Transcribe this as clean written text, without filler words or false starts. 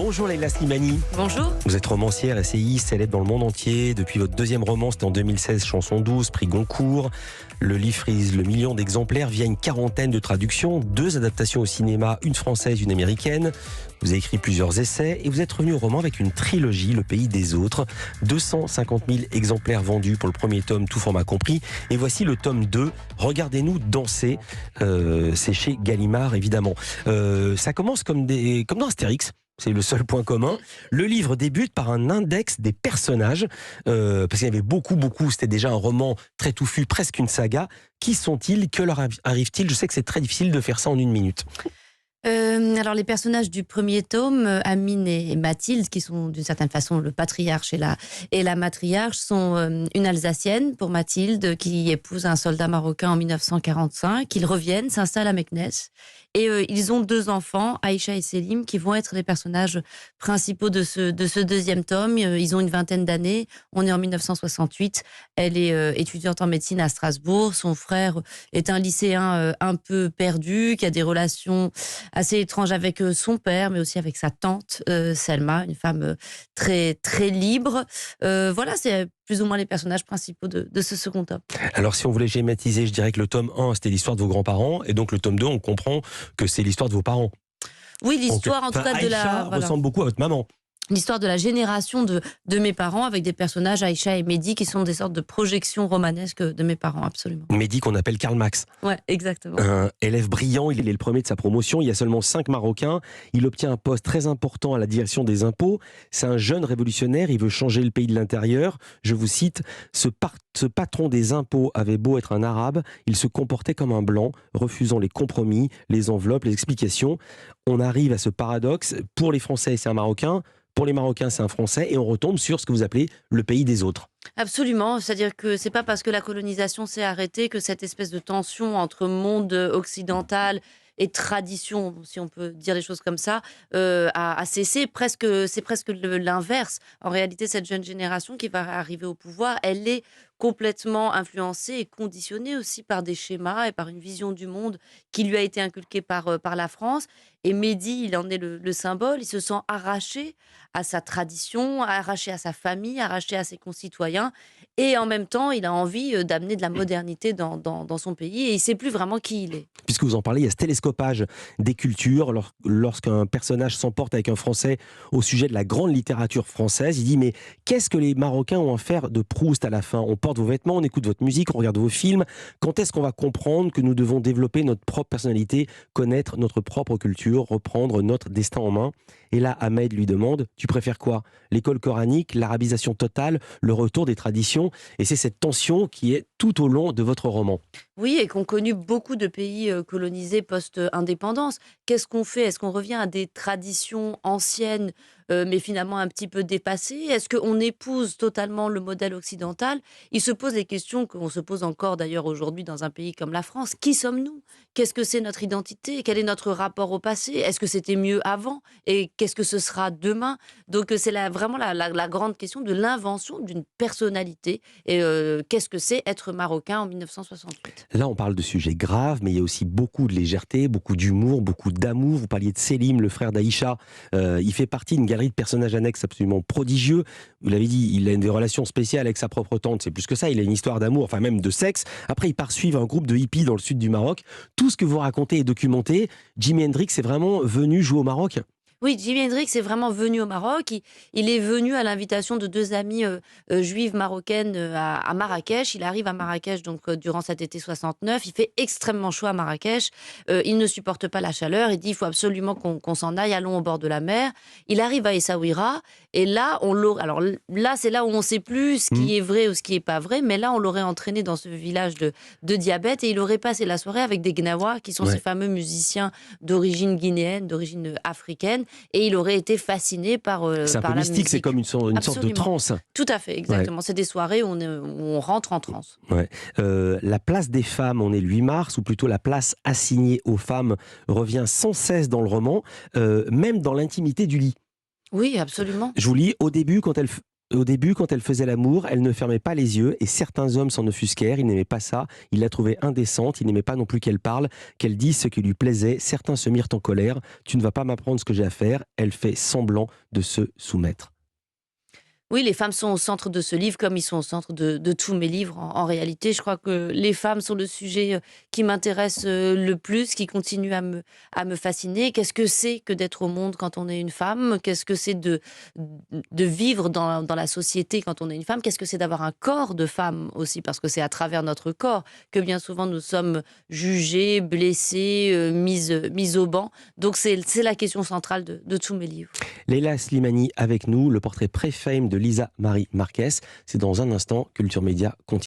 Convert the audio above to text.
Bonjour Leïla Slimani. Bonjour. Vous êtes romancière, essayiste, célèbre dans le monde entier. Depuis votre deuxième roman, c'était en 2016, Chanson douce, prix Goncourt. Le livre frise le million d'exemplaires via une quarantaine de traductions, 2 adaptations au cinéma, une française, une américaine. Vous avez écrit plusieurs essais et vous êtes revenu au roman avec une trilogie, Le pays des autres. 250 000 exemplaires vendus pour le premier tome, tout format compris. Et voici le tome 2, Regardez-nous danser. C'est chez Gallimard, évidemment. Ça commence comme dans Astérix. C'est le seul point commun. Le livre débute par un index des personnages, parce qu'il y avait beaucoup, c'était déjà un roman très touffu, presque une saga. Qui sont-ils? Que leur arrive-t-il? Je sais que c'est très difficile de faire ça en 1 minute. Alors les personnages du premier tome, Amine et Mathilde, qui sont d'une certaine façon le patriarche et la matriarche, sont une Alsacienne pour Mathilde, qui épouse un soldat marocain en 1945. Ils reviennent, s'installent à Meknès. Et ils ont 2 enfants, Aïcha et Selim, qui vont être les personnages principaux de ce deuxième tome. Ils ont une vingtaine d'années. On est en 1968. Elle est étudiante en médecine à Strasbourg. Son frère est un lycéen un peu perdu, qui a des relations assez étranges avec son père, mais aussi avec sa tante, Selma, une femme très, très libre. Voilà, c'est plus ou moins les personnages principaux de ce second tome. Alors si on voulait schématiser, je dirais que le tome 1, c'était l'histoire de vos grands-parents, et donc le tome 2, on comprend que c'est l'histoire de vos parents. Oui, l'histoire en tout cas de Aïcha ressemble beaucoup à votre maman. L'histoire de la génération de mes parents, avec des personnages, Aïcha et Mehdi, qui sont des sortes de projections romanesques de mes parents, absolument. Mehdi qu'on appelle Karl Marx. Ouais, exactement. Un élève brillant, il est le premier de sa promotion, il y a seulement 5 Marocains, il obtient un poste très important à la direction des impôts, c'est un jeune révolutionnaire, il veut changer le pays de l'intérieur. Je vous cite, ce patron des impôts avait beau être un arabe, il se comportait comme un blanc, refusant les compromis, les enveloppes, les explications. On arrive à ce paradoxe, pour les Français c'est un Marocain, pour les Marocains, c'est un Français, et on retombe sur ce que vous appelez le pays des autres. Absolument, c'est-à-dire que c'est pas parce que la colonisation s'est arrêtée que cette espèce de tension entre monde occidental et tradition, si on peut dire les choses comme ça, a cessé. C'est presque l'inverse. En réalité, cette jeune génération qui va arriver au pouvoir, elle est complètement influencée et conditionnée aussi par des schémas et par une vision du monde qui lui a été inculquée par la France. Et Mehdi, il en est le symbole. Il se sent arraché à sa tradition, arraché à sa famille, arraché à ses concitoyens. Et en même temps, il a envie d'amener de la modernité dans son pays. Et il ne sait plus vraiment qui il est. Puisque vous en parlez, il y a ce télescopage des cultures. Lorsqu'un personnage s'emporte avec un Français au sujet de la grande littérature française, il dit « Mais qu'est-ce que les Marocains ont à faire de Proust à la fin? On porte vos vêtements, on écoute votre musique, on regarde vos films. Quand est-ce qu'on va comprendre que nous devons développer notre propre personnalité, connaître notre propre culture, reprendre notre destin en main ?» Et là, Ahmed lui demande « Tu préfères quoi? L'école coranique, l'arabisation totale, le retour des traditions ?» Et c'est cette tension qui est tout au long de votre roman. Oui, et qu'ont connu beaucoup de pays colonisés post-indépendance. Qu'est-ce qu'on fait? Est-ce qu'on revient à des traditions anciennes, mais finalement un petit peu dépassées? Est-ce qu'on épouse totalement le modèle occidental? Il se pose les questions qu'on se pose encore d'ailleurs aujourd'hui dans un pays comme la France. Qui sommes-nous? Qu'est-ce que c'est notre identité? Quel est notre rapport au passé? Est-ce que c'était mieux avant? Et qu'est-ce que ce sera demain? Donc c'est vraiment la grande question de l'invention d'une personnalité. Et qu'est-ce que c'est être marocain en 1968? Là, on parle de sujets graves, mais il y a aussi beaucoup de légèreté, beaucoup d'humour, beaucoup d'amour. Vous parliez de Selim, le frère d'Aïcha. Il fait partie d'une galerie de personnages annexes absolument prodigieux. Vous l'avez dit, il a des relations spéciales avec sa propre tante. C'est plus que ça, il a une histoire d'amour, enfin même de sexe. Après, il part suivre un groupe de hippies dans le sud du Maroc. Tout ce que vous racontez est documenté. Jimi Hendrix est vraiment venu jouer au Maroc? Oui, Jimi Hendrix est vraiment venu au Maroc. Il est venu à l'invitation de 2 amies juives marocaines à Marrakech. Il arrive à Marrakech donc durant cet été 69. Il fait extrêmement chaud à Marrakech. Il ne supporte pas la chaleur. Il dit il faut absolument qu'on s'en aille. Allons au bord de la mer. Il arrive à Essaouira et là alors là c'est là où on ne sait plus ce qui est vrai ou ce qui n'est pas vrai. Mais là on l'aurait entraîné dans ce village de diabète et il aurait passé la soirée avec des Gnawa qui sont ces fameux musiciens d'origine guinéenne, d'origine africaine. Et il aurait été fasciné par la musique. C'est un peu mystique, c'est comme une sorte de transe. Tout à fait, exactement. Ouais. C'est des soirées où on rentre en transe. Ouais. La place des femmes, on est le 8 mars, ou plutôt la place assignée aux femmes revient sans cesse dans le roman, même dans l'intimité du lit. Oui, absolument. Je vous lis, au début, quand elles Au début, quand elle faisait l'amour, elle ne fermait pas les yeux et certains hommes s'en offusquèrent. Il n'aimait pas ça. Il la trouvait indécente. Il n'aimait pas non plus qu'elle parle, qu'elle dise ce qui lui plaisait. Certains se mirent en colère. Tu ne vas pas m'apprendre ce que j'ai à faire. Elle fait semblant de se soumettre. Oui, les femmes sont au centre de ce livre, comme ils sont au centre de tous mes livres. En réalité, je crois que les femmes sont le sujet qui m'intéresse le plus, qui continue à me fasciner. Qu'est-ce que c'est que d'être au monde quand on est une femme? Qu'est-ce que c'est de vivre dans la société quand on est une femme? Qu'est-ce que c'est d'avoir un corps de femme aussi? Parce que c'est à travers notre corps que bien souvent nous sommes jugées, blessées, mises au banc. Donc c'est la question centrale de tous mes livres. Leila Slimani avec nous, le portrait pré-fame de Lisa Marie Marquez. C'est dans un instant, Culture Média continue.